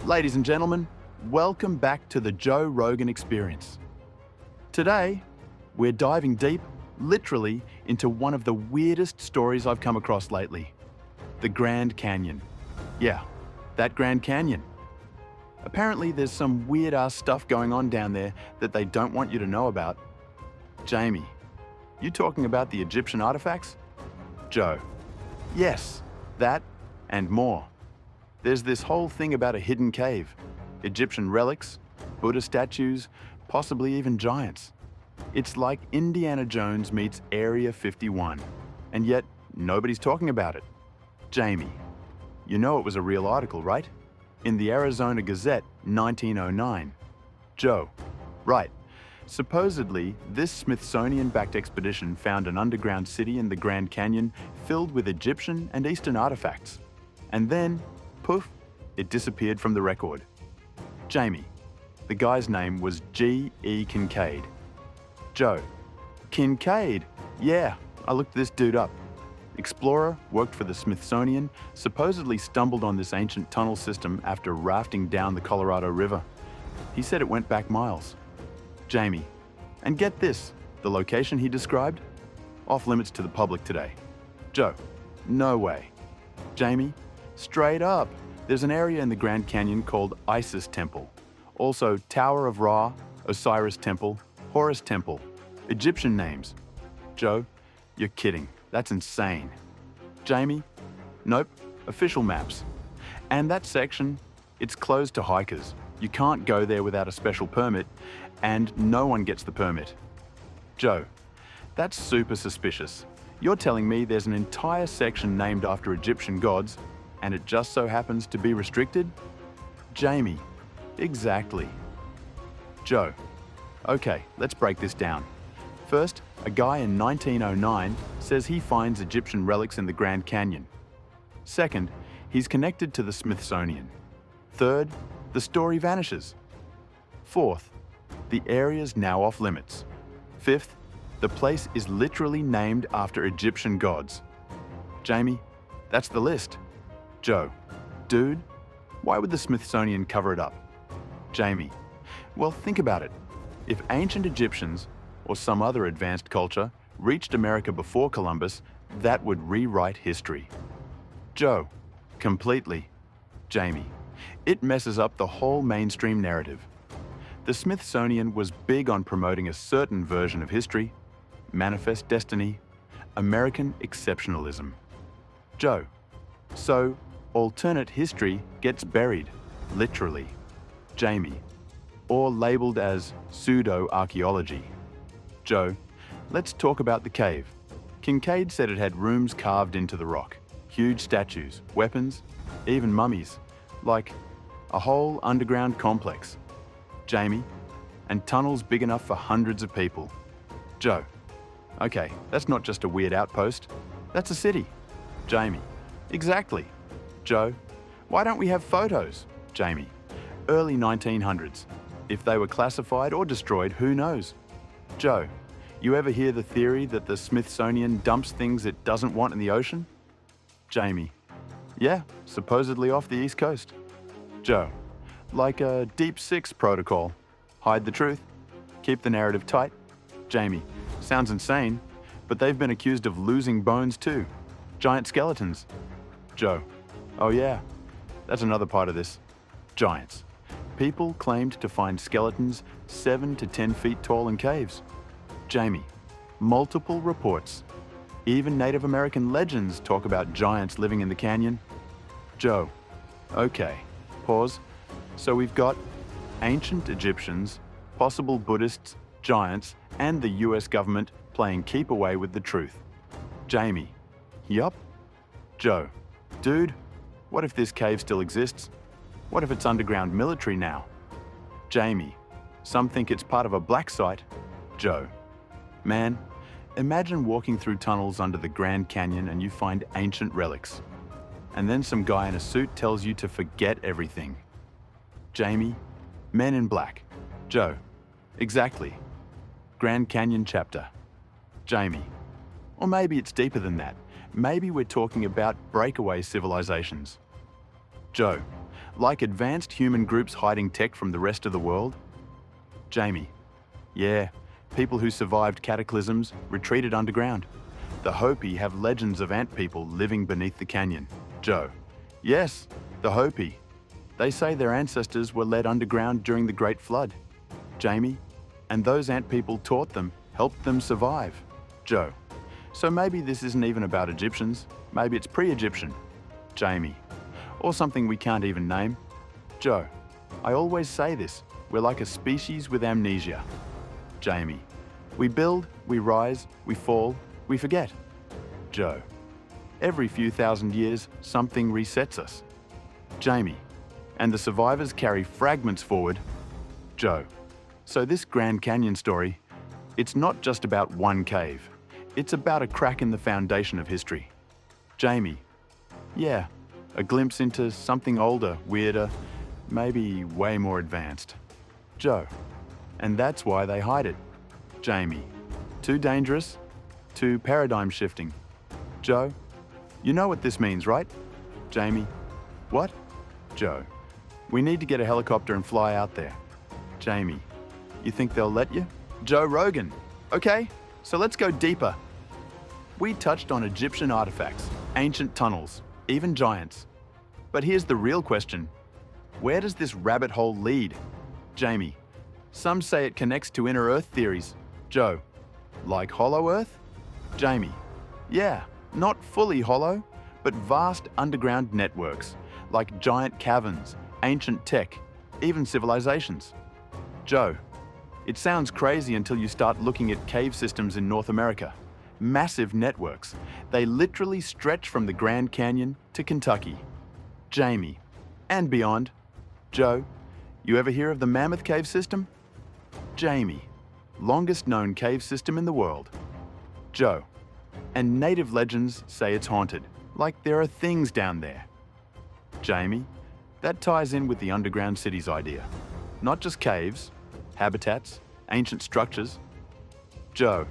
Ladies and gentlemen, welcome back to the Joe Rogan Experience. Today, we're diving deep, literally, into one of the weirdest stories I've come across lately. The Grand Canyon. Yeah, that Grand Canyon. Apparently there's some weird-ass stuff going on down there that they don't want you to know about. Jamie, you talking about the Egyptian artifacts? Joe, yes, that and more. There's this whole thing about a hidden cave, Egyptian relics, Buddha statues, possibly even giants. It's like Indiana Jones meets Area 51, and yet nobody's talking about it. Jamie, you know it was a real article, right? In the Arizona Gazette, 1909. Joe, right. Supposedly, this Smithsonian-backed expedition found an underground city in the Grand Canyon filled with Egyptian and Eastern artifacts. And then, poof, it disappeared from the record. Jamie, the guy's name was G.E. Kincaid. Joe, Kincaid? Yeah, I looked this dude up. Explorer, worked for the Smithsonian, supposedly stumbled on this ancient tunnel system after rafting down the Colorado River. He said it went back miles. Jamie, and get this, the location he described? Off limits to the public today. Joe, no way. Jamie, straight up, there's an area in the Grand Canyon called Isis Temple. Also Tower of Ra, Osiris Temple, Horus Temple, Egyptian names. Joe, you're kidding. That's insane. Jamie? Nope, official maps. And that section, it's closed to hikers. You can't go there without a special permit, and no one gets the permit. Joe, that's super suspicious. You're telling me there's an entire section named after Egyptian gods, and it just so happens to be restricted? Jamie, exactly. Joe, okay, let's break this down. First, a guy in 1909 says he finds Egyptian relics in the Grand Canyon. Second, he's connected to the Smithsonian. Third, the story vanishes. Fourth, the area's now off limits. Fifth, the place is literally named after Egyptian gods. Jamie, that's the list. Joe, dude, why would the Smithsonian cover it up? Jamie, well, think about it. If ancient Egyptians or some other advanced culture reached America before Columbus, that would rewrite history. Joe, completely. Jamie, it messes up the whole mainstream narrative. The Smithsonian was big on promoting a certain version of history, manifest destiny, American exceptionalism. Joe, so alternate history gets buried, literally. Jamie, or labeled as pseudo-archaeology. Joe, let's talk about the cave. Kincaid said it had rooms carved into the rock, huge statues, weapons, even mummies, like a whole underground complex. Jamie, and tunnels big enough for hundreds of people. Joe, okay, that's not just a weird outpost, that's a city. Jamie, exactly. Joe, why don't we have photos? Jamie, early 1900s. If they were classified or destroyed, who knows? Joe, you ever hear the theory that the Smithsonian dumps things it doesn't want in the ocean? Jamie, yeah, supposedly off the East Coast. Joe, like a Deep Six protocol. Hide the truth, keep the narrative tight. Jamie, sounds insane, but they've been accused of losing bones too. Giant skeletons. Joe, oh yeah, that's another part of this. Giants. People claimed to find skeletons 7 to 10 feet tall in caves. Jamie, multiple reports. Even Native American legends talk about giants living in the canyon. Joe, okay, pause. So we've got ancient Egyptians, possible Buddhists, giants, and the US government playing keep away with the truth. Jamie, yup. Joe, dude, what if this cave still exists? What if it's underground military now? Jamie, some think it's part of a black site. Joe, man, imagine walking through tunnels under the Grand Canyon and you find ancient relics. And then some guy in a suit tells you to forget everything. Jamie, Men in Black. Joe, exactly. Grand Canyon chapter. Jamie, or maybe it's deeper than that. Maybe we're talking about breakaway civilizations. Joe, Like advanced human groups hiding tech from the rest of the world? Jamie. Yeah, people who survived cataclysms retreated underground. The Hopi have legends of ant people living beneath the canyon. Joe. Yes, the Hopi. They say their ancestors were led underground during the Great Flood. Jamie. And those ant people taught them, helped them survive. Joe. So maybe this isn't even about Egyptians. Maybe it's pre-Egyptian. Jamie. Or something we can't even name. Joe. I always say this. We're like a species with amnesia. Jamie. We build, we rise, we fall, we forget. Joe. Every few thousand years, something resets us. Jamie. And the survivors carry fragments forward. Joe. So this Grand Canyon story, it's not just about one cave. It's about a crack in the foundation of history. Jamie. Yeah, a glimpse into something older, weirder, maybe way more advanced. Joe. And that's why they hide it. Jamie. Too dangerous, too paradigm shifting. Joe. You know what this means, right? Jamie. What? Joe. We need to get a helicopter and fly out there. Jamie. You think they'll let you? Joe Rogan. Okay, so let's go deeper. We touched on Egyptian artifacts, ancient tunnels, even giants. But here's the real question. Where does this rabbit hole lead? Jamie. Some say it connects to inner Earth theories. Joe. Like hollow Earth? Jamie. Yeah, not fully hollow, but vast underground networks, like giant caverns, ancient tech, even civilizations. Joe. It sounds crazy until you start looking at cave systems in North America. Massive networks. They literally stretch from the Grand Canyon to Kentucky. Jamie. And beyond. Joe. You ever hear of the Mammoth Cave System? Jamie. Longest known cave system in the world. Joe. And native legends say it's haunted, like there are things down there. Jamie. That ties in with the underground cities idea. Not just caves, habitats, ancient structures. Joe.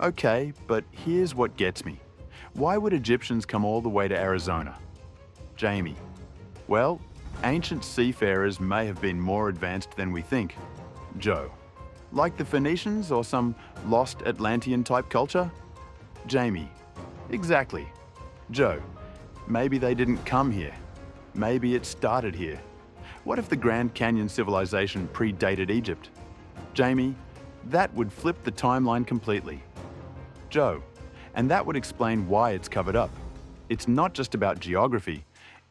Okay, but here's what gets me. Why would Egyptians come all the way to Arizona? Jamie. Well, ancient seafarers may have been more advanced than we think. Joe. Like the Phoenicians or some lost Atlantean type culture? Jamie. Exactly. Joe. Maybe they didn't come here. Maybe it started here. What if the Grand Canyon civilization predated Egypt? Jamie. That would flip the timeline completely. Joe. And that would explain why it's covered up. It's not just about geography,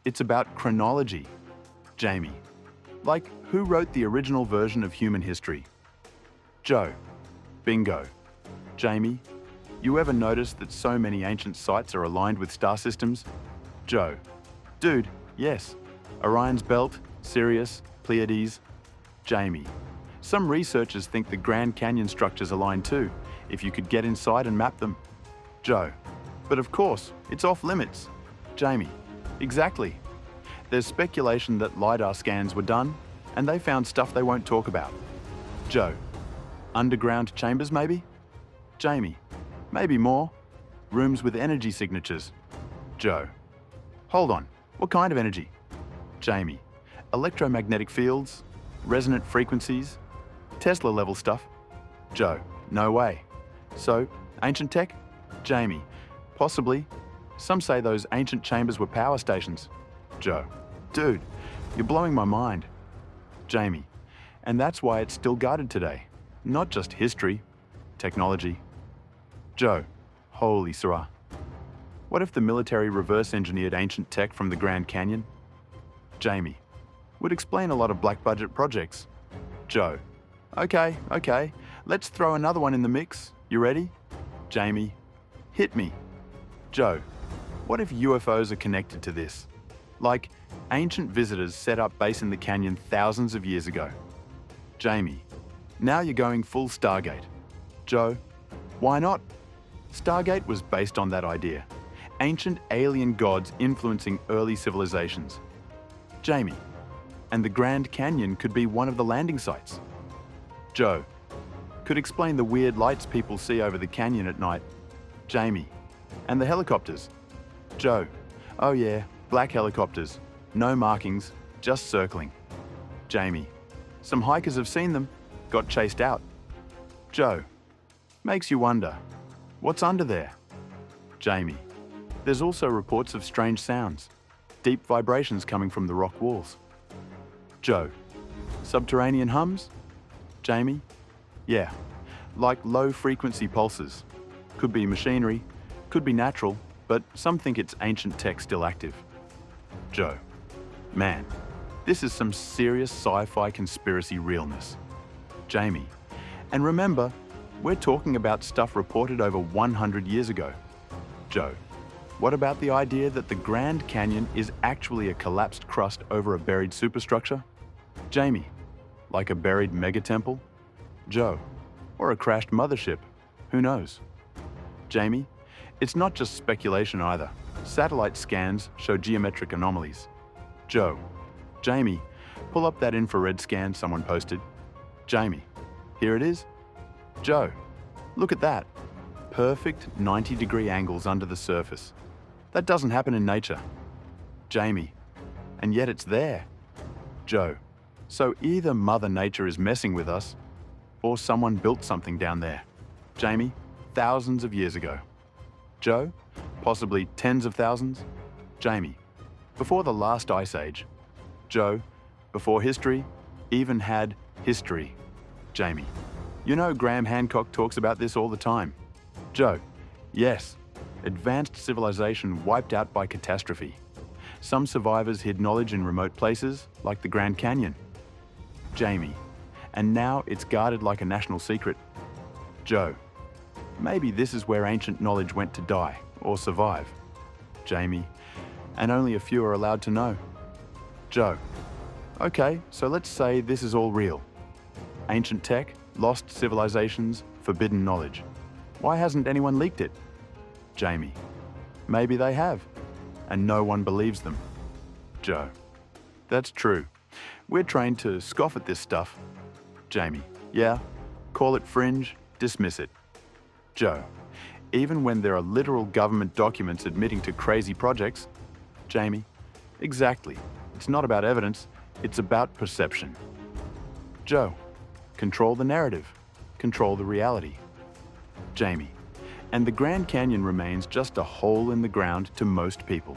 it's about chronology. Jamie. Like, who wrote the original version of human history? Joe. Bingo. Jamie. You ever notice that so many ancient sites are aligned with star systems? Joe. Dude, yes. Orion's Belt, Sirius, Pleiades. Jamie. Some researchers think the Grand Canyon structures align too, if you could get inside and map them. Joe. But of course, it's off limits. Jamie. Exactly. There's speculation that LiDAR scans were done, and they found stuff they won't talk about. Joe. Underground chambers maybe? Jamie. Maybe more. Rooms with energy signatures. Joe. Hold on, what kind of energy? Jamie. Electromagnetic fields, resonant frequencies, Tesla level stuff. Joe. No way. So, ancient tech? Jamie. Possibly. Some say those ancient chambers were power stations. Joe. Dude, you're blowing my mind. Jamie. And that's why it's still guarded today. Not just history, technology. Joe. Holy Sirrah. What if the military reverse-engineered ancient tech from the Grand Canyon? Jamie. Would explain a lot of black budget projects. Joe. Okay. Let's throw another one in the mix. You ready? Jamie. Hit me. Joe. What if UFOs are connected to this? Like, ancient visitors set up base in the canyon thousands of years ago. Jamie. Now you're going full Stargate. Joe. Why not? Stargate was based on that idea. Ancient alien gods influencing early civilizations. Jamie. And the Grand Canyon could be one of the landing sites. Joe. Could explain the weird lights people see over the canyon at night. Jamie. And the helicopters. Joe. Oh yeah, black helicopters. No markings, just circling. Jamie, some hikers have seen them, got chased out. Joe, makes you wonder, what's under there? Jamie, there's also reports of strange sounds, deep vibrations coming from the rock walls. Joe, subterranean hums? Jamie, yeah, like low-frequency pulses. Could be machinery, could be natural, but some think it's ancient tech still active. Joe, man, this is some serious sci-fi conspiracy realness. Jamie, and remember, we're talking about stuff reported over 100 years ago. Joe, what about the idea that the Grand Canyon is actually a collapsed crust over a buried superstructure? Jamie, like a buried megatemple? Joe, or a crashed mothership, who knows? Jamie, it's not just speculation either. Satellite scans show geometric anomalies. Joe, Jamie, pull up that infrared scan someone posted. Jamie, here it is. Joe, look at that. Perfect 90-degree angles under the surface. That doesn't happen in nature. Jamie, and yet it's there. Joe, so either Mother Nature is messing with us, or someone built something down there. Jamie, thousands of years ago. Joe, possibly tens of thousands. Jamie, before the last ice age. Joe, before history even had history. Jamie, you know Graham Hancock talks about this all the time. Joe, yes, advanced civilization wiped out by catastrophe. Some survivors hid knowledge in remote places, like the Grand Canyon. Jamie, and now it's guarded like a national secret. Joe, maybe this is where ancient knowledge went to die or survive. Jamie, and only a few are allowed to know. Joe, okay, so let's say this is all real. Ancient tech, lost civilizations, forbidden knowledge. Why hasn't anyone leaked it? Jamie, maybe they have, and no one believes them. Joe, that's true. We're trained to scoff at this stuff. Jamie, yeah, call it fringe, dismiss it. Joe, even when there are literal government documents admitting to crazy projects. Jamie, exactly. It's not about evidence, it's about perception. Joe, control the narrative, control the reality. Jamie, and the Grand Canyon remains just a hole in the ground to most people.